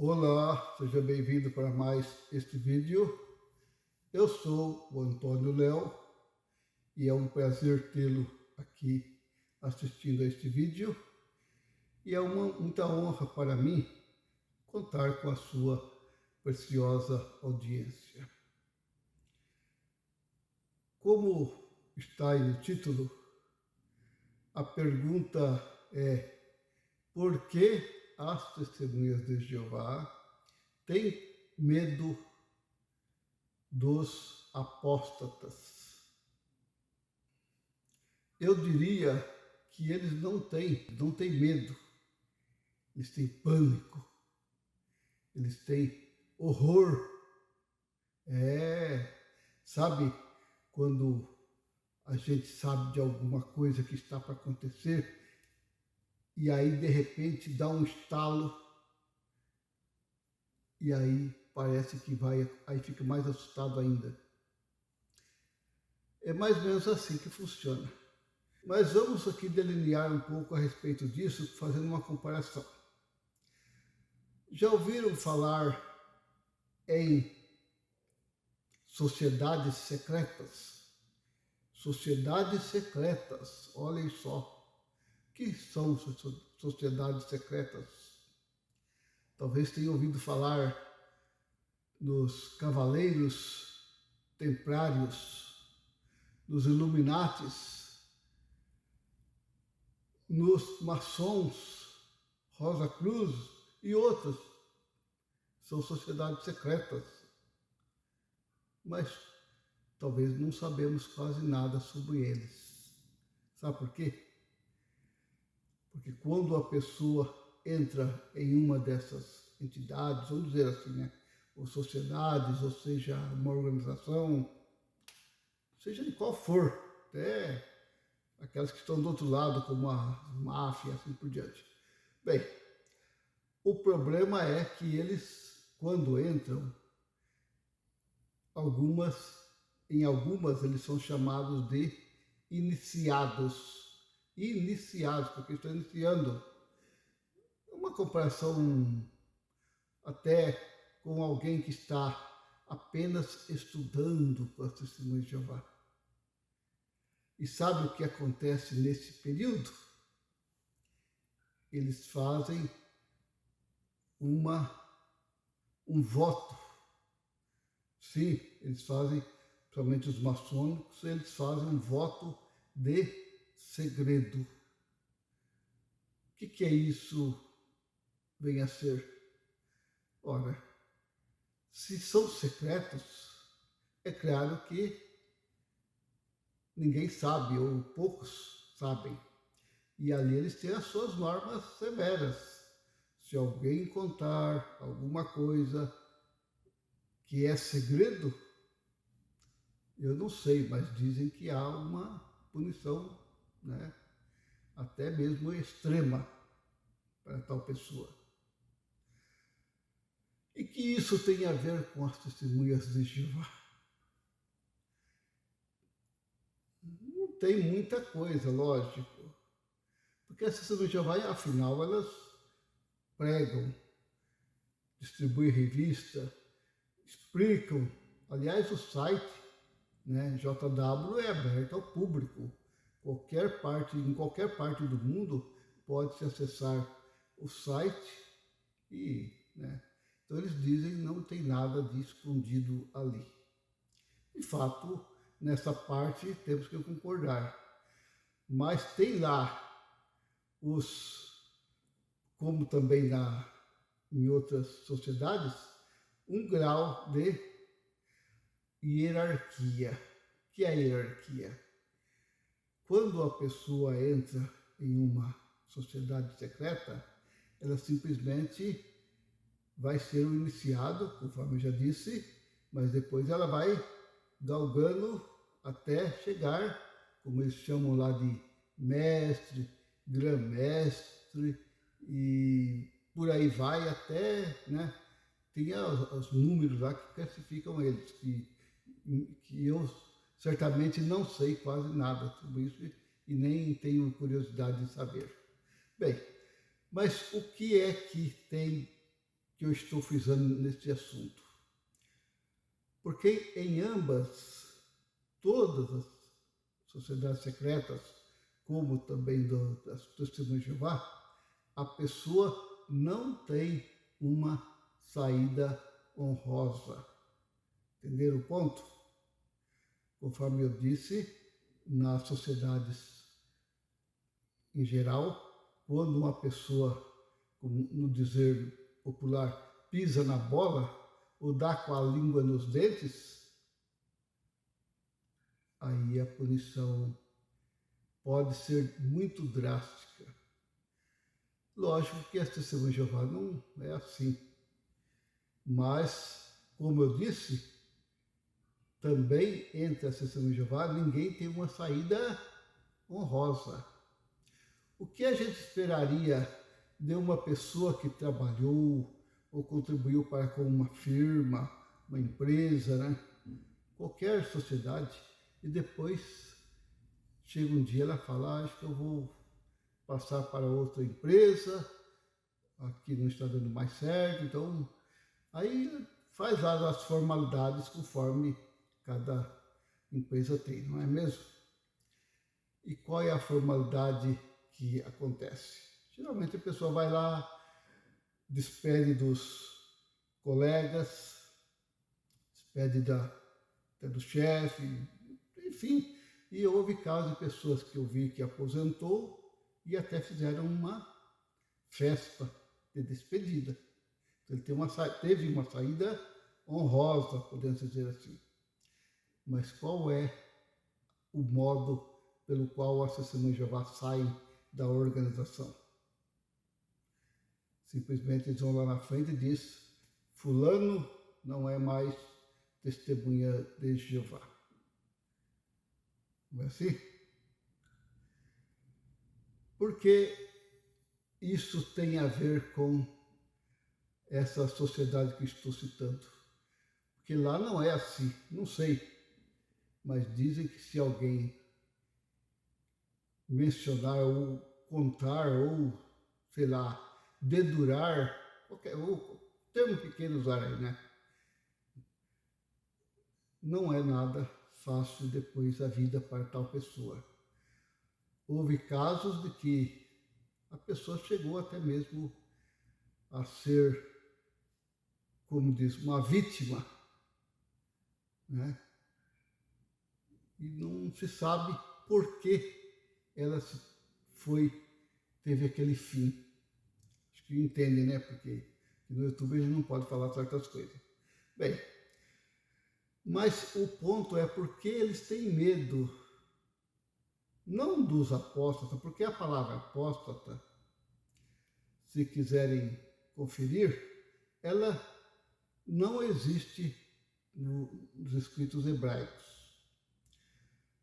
Olá, seja bem-vindo para mais este vídeo. Eu sou o Antônio Léo e é um prazer tê-lo aqui assistindo a este vídeo. E é muita honra para mim contar com a sua preciosa audiência. Como está aí no título, a pergunta é: por que as testemunhas de Jeová têm medo dos apóstatas? Eu diria que eles não têm medo, eles têm pânico, eles têm horror. Sabe quando a gente sabe de alguma coisa que está para acontecer e aí de repente dá um estalo e aí parece que aí fica mais assustado ainda. É mais ou menos assim que funciona. Mas vamos aqui delinear um pouco a respeito disso, fazendo uma comparação. Já ouviram falar em sociedades secretas? Sociedades secretas, olhem só. O que são sociedades secretas? Talvez tenham ouvido falar nos cavaleiros templários, nos Illuminatis, nos maçons, Rosa Cruz e outras. São sociedades secretas. Mas talvez não sabemos quase nada sobre eles. Sabe por quê? Porque quando a pessoa entra em uma dessas entidades, vamos dizer assim, né? Ou sociedades, ou seja, uma organização, seja de qual for, até aquelas que estão do outro lado, como a máfia, assim por diante. Bem, o problema é que eles, quando entram, em algumas eles são chamados de iniciados. Iniciados, porque estão iniciando. Uma comparação até com alguém que está apenas estudando com as testemunhas de Jeová. E sabe o que acontece nesse período? Eles fazem um voto. Sim, eles fazem, principalmente os maçônicos, eles fazem um voto de segredo. O que é isso vem a ser? Ora, se são secretos, é claro que ninguém sabe, ou poucos sabem. E ali eles têm as suas normas severas. Se alguém contar alguma coisa que é segredo, eu não sei, mas dizem que há uma punição, né? Até mesmo extrema para tal pessoa. E que isso tem a ver com as testemunhas de Jeová? Não tem muita coisa, lógico. Porque as testemunhas de Jeová, afinal, elas pregam, distribuem revista, explicam. Aliás, o site, né, JW, é aberto ao público. Em qualquer parte do mundo pode-se acessar o site e, né, então eles dizem que não tem nada de escondido ali. De fato, nessa parte temos que concordar. Mas tem lá como também em outras sociedades, um grau de hierarquia. O que é a hierarquia? Quando a pessoa entra em uma sociedade secreta, ela simplesmente vai ser o iniciado, conforme eu já disse, mas depois ela vai galgando até chegar, como eles chamam lá de mestre, grã-mestre, e por aí vai até, né? Tem os números lá que classificam eles, que eu certamente não sei quase nada sobre isso e nem tenho curiosidade de saber. Bem, mas o que é que tem que eu estou frisando neste assunto? Porque em ambas, todas as sociedades secretas, como também das Testemunhas de Jeová, a pessoa não tem uma saída honrosa. Entenderam o ponto? Conforme eu disse, nas sociedades em geral, quando uma pessoa, como no dizer popular, pisa na bola ou dá com a língua nos dentes, aí a punição pode ser muito drástica. Lógico que as Testemunhas de Jeová não é assim, mas, como eu disse, também entre as Testemunhas de Jeová ninguém tem uma saída honrosa. O que a gente esperaria de uma pessoa que trabalhou ou contribuiu para com uma firma, uma empresa, né? Qualquer sociedade, e depois chega um dia ela fala, acho que eu vou passar para outra empresa, aqui não está dando mais certo, então aí faz as formalidades conforme cada empresa tem, não é mesmo? E qual é a formalidade que acontece? Geralmente a pessoa vai lá, despede dos colegas, despede até do chefe, enfim. E houve casos de pessoas que eu vi que aposentou e até fizeram uma festa de despedida. Então, ele teve uma saída honrosa, podemos dizer assim. Mas qual é o modo pelo qual as Testemunhas de Jeová saem da organização? Simplesmente eles vão lá na frente e diz, fulano não é mais testemunha de Jeová. Não é assim? Porque isso tem a ver com essa sociedade que estou citando. Porque lá não é assim, não sei. Mas dizem que se alguém mencionar ou contar ou, sei lá, dedurar, o termo que queira usar aí, né? Não é nada fácil depois a vida para tal pessoa. Houve casos de que a pessoa chegou até mesmo a ser, como diz, uma vítima, né? E não se sabe por que ela teve aquele fim. Acho que entendem, né? Porque no YouTube a gente não pode falar certas coisas. Bem, mas o ponto é porque eles têm medo, não dos apóstatas, porque a palavra apóstata, se quiserem conferir, ela não existe nos escritos hebraicos.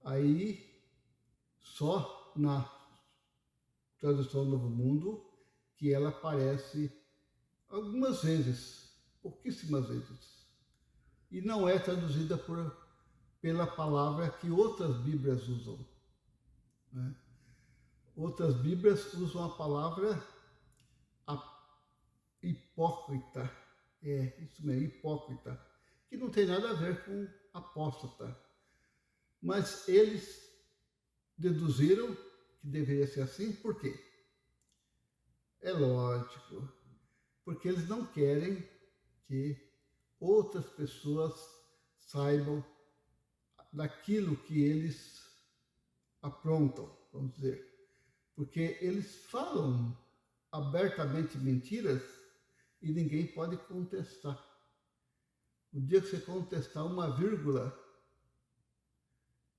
Aí, só na tradução do Novo Mundo, que ela aparece algumas vezes, pouquíssimas vezes. E não é traduzida pela palavra que outras Bíblias usam, né? Outras Bíblias usam a palavra hipócrita, isso mesmo, hipócrita, que não tem nada a ver com apóstata. Mas eles deduziram que deveria ser assim, por quê? É lógico, porque eles não querem que outras pessoas saibam daquilo que eles aprontam, vamos dizer. Porque eles falam abertamente mentiras e ninguém pode contestar. O dia que você contestar uma vírgula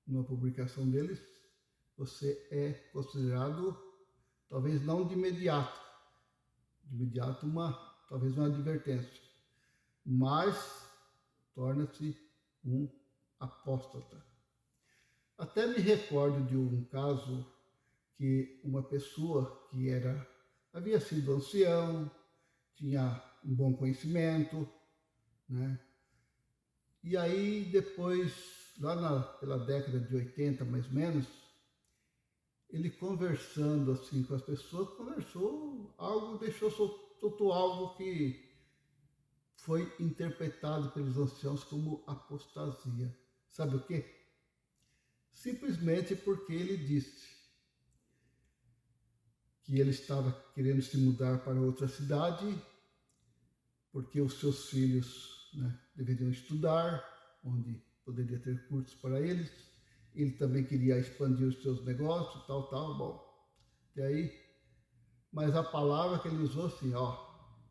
numa publicação deles, você é considerado, talvez não de imediato talvez uma advertência, mas torna-se um apóstata. Até me recordo de um caso que uma pessoa que havia sido ancião, tinha um bom conhecimento, né? E aí depois, lá pela década de 80 mais ou menos, ele conversando assim com as pessoas, soltou algo que foi interpretado pelos anciãos como apostasia. Sabe o quê? Simplesmente porque ele disse que ele estava querendo se mudar para outra cidade, porque os seus filhos, né, deveriam estudar, onde poderia ter cursos para eles. Ele também queria expandir os seus negócios, tal, bom. E aí, mas a palavra que ele usou assim,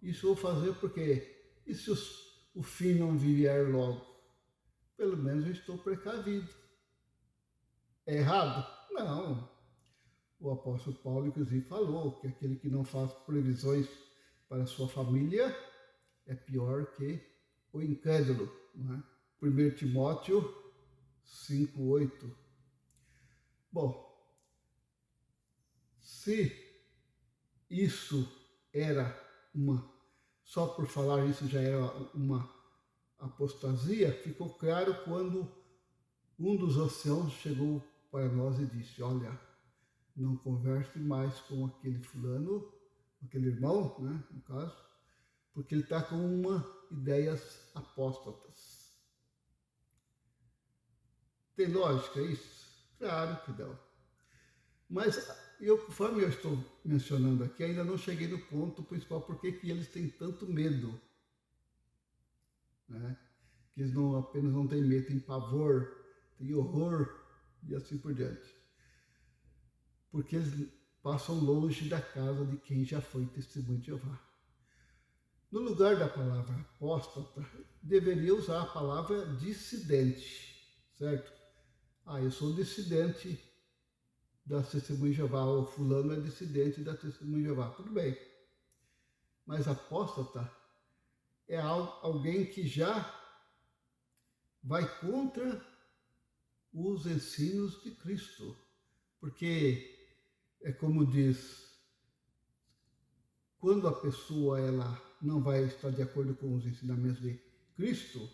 isso eu vou fazer porque, e se o fim não vier logo? Pelo menos eu estou precavido. É errado? Não. O apóstolo Paulo, inclusive, falou que aquele que não faz previsões para a sua família é pior que o incrédulo. Não é? 1 Timóteo 5:8. Bom, se isso era só por falar isso já era uma apostasia, ficou claro quando um dos anciãos chegou para nós e disse: olha, não converse mais com aquele fulano, aquele irmão, né, no caso, porque ele está com ideias apóstatas. Tem lógica isso? Claro que não. Mas conforme eu estou mencionando aqui, ainda não cheguei no ponto principal, porque que eles têm tanto medo. Né? Que eles apenas não têm medo, têm pavor, têm horror e assim por diante. Porque eles passam longe da casa de quem já foi testemunho de Jeová. No lugar da palavra apóstata, deveria usar a palavra dissidente, certo? Eu sou dissidente da testemunha de Jeová, ou fulano é dissidente da testemunha de Jeová. Tudo bem. Mas apóstata é alguém que já vai contra os ensinos de Cristo. Porque é como diz, quando a pessoa ela não vai estar de acordo com os ensinamentos de Cristo,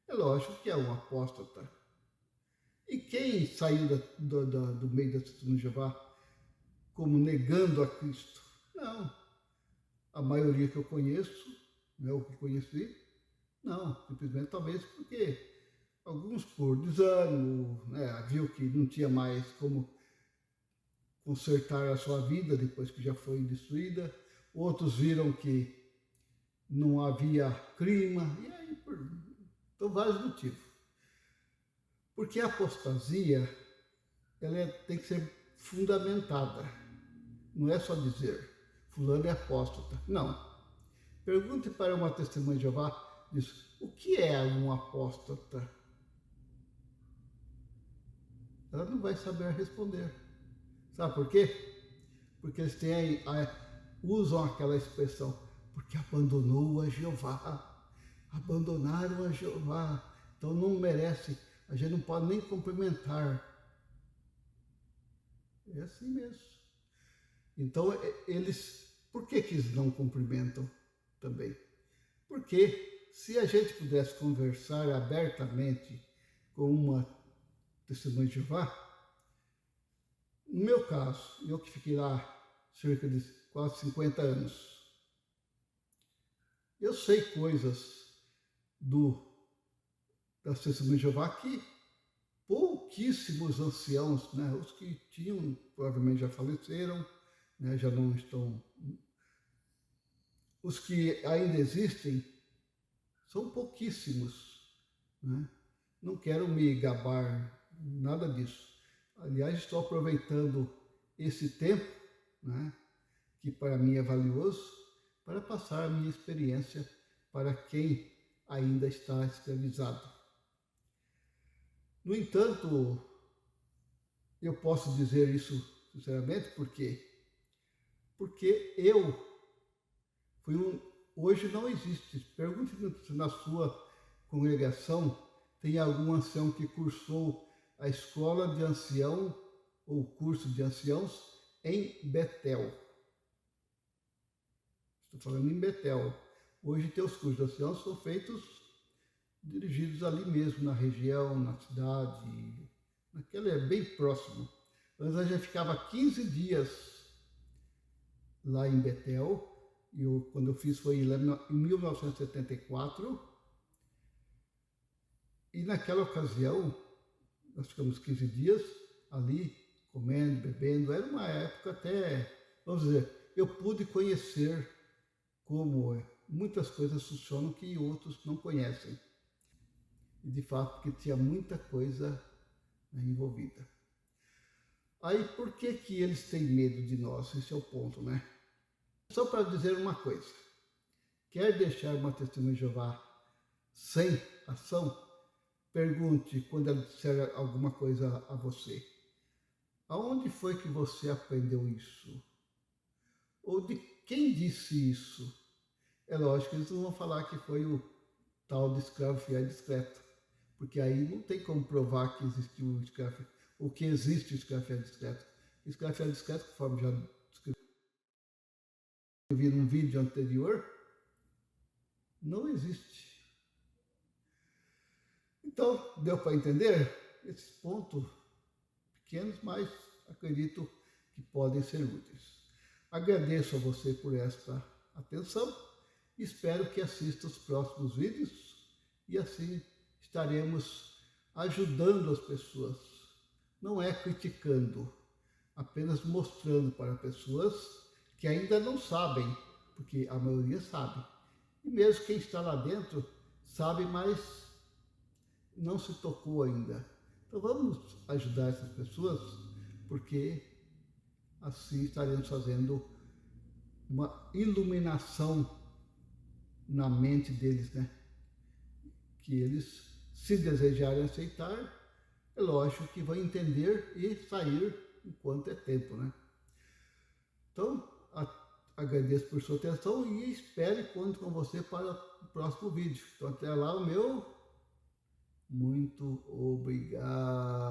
é lógico que é um apóstata. E quem saiu do meio da testemunha de Jeová como negando a Cristo? Não. A maioria que eu conheço, né, o que conheci, não. Simplesmente talvez porque alguns por desânimo, né, viu que não tinha mais como consertar a sua vida depois que já foi destruída. Outros viram que não havia clima, e aí por vários motivos. Porque a apostasia, tem que ser fundamentada. Não é só dizer, fulano é apóstata. Não. Pergunte para uma testemunha de Jeová, diz, o que é um apóstata? Ela não vai saber responder. Sabe por quê? Porque eles usam aquela expressão, porque abandonou a Jeová. Abandonaram a Jeová. Então não merece, a gente não pode nem cumprimentar. É assim mesmo. Então por que eles não cumprimentam também? Porque se a gente pudesse conversar abertamente com uma testemunha de Jeová, no meu caso, eu que fiquei lá cerca de quase 50 anos, eu sei coisas das testemunhas de Jeová que pouquíssimos anciãos, né, os que tinham, provavelmente já faleceram, né, já não estão. Os que ainda existem são pouquíssimos. Né? Não quero me gabar, nada disso. Aliás, estou aproveitando esse tempo, né, que para mim é valioso, para passar a minha experiência para quem ainda está escravizado. No entanto, eu posso dizer isso sinceramente, por quê? Porque eu fui hoje não existe. Pergunte se na sua congregação tem algum ancião que cursou a escola de ancião ou curso de anciãos em Betel. Estou falando em Betel. Hoje tem os cursos de anciãos são dirigidos ali mesmo, na região, na cidade, naquele é bem próximo. Antes a gente ficava 15 dias lá em Betel, quando eu fiz foi em 1974, e naquela ocasião nós ficamos 15 dias ali, comendo, bebendo. Era uma época até, vamos dizer, eu pude conhecer como muitas coisas funcionam que outros não conhecem. E de fato, porque tinha muita coisa, né, envolvida. Aí, por que que eles têm medo de nós? Esse é o ponto, né? Só para dizer uma coisa. Quer deixar uma testemunha de Jeová sem ação? Pergunte quando ela disser alguma coisa a você. Aonde foi que você aprendeu isso? Ou de quem disse isso? É lógico que eles não vão falar que foi o tal de escravo fiel e discreto, porque aí não tem como provar que existiu o escravo, ou que existe o escravo fiel e discreto. O escravo fiel e discreto, conforme já escrevi num vídeo anterior, não existe. Então, deu para entender? Esses pontos pequenos, mas acredito que podem ser úteis. Agradeço a você por esta atenção. Espero que assista os próximos vídeos e assim estaremos ajudando as pessoas. Não é criticando, apenas mostrando para pessoas que ainda não sabem, porque a maioria sabe. E mesmo quem está lá dentro sabe, mas não se tocou ainda. Então vamos ajudar essas pessoas, porque assim estaremos fazendo uma iluminação na mente deles, né? Que eles, se desejarem aceitar, é lógico que vão entender e sair enquanto é tempo, né? Então, agradeço por sua atenção e espero e conto com você para o próximo vídeo. Então, até lá, o meu muito obrigado.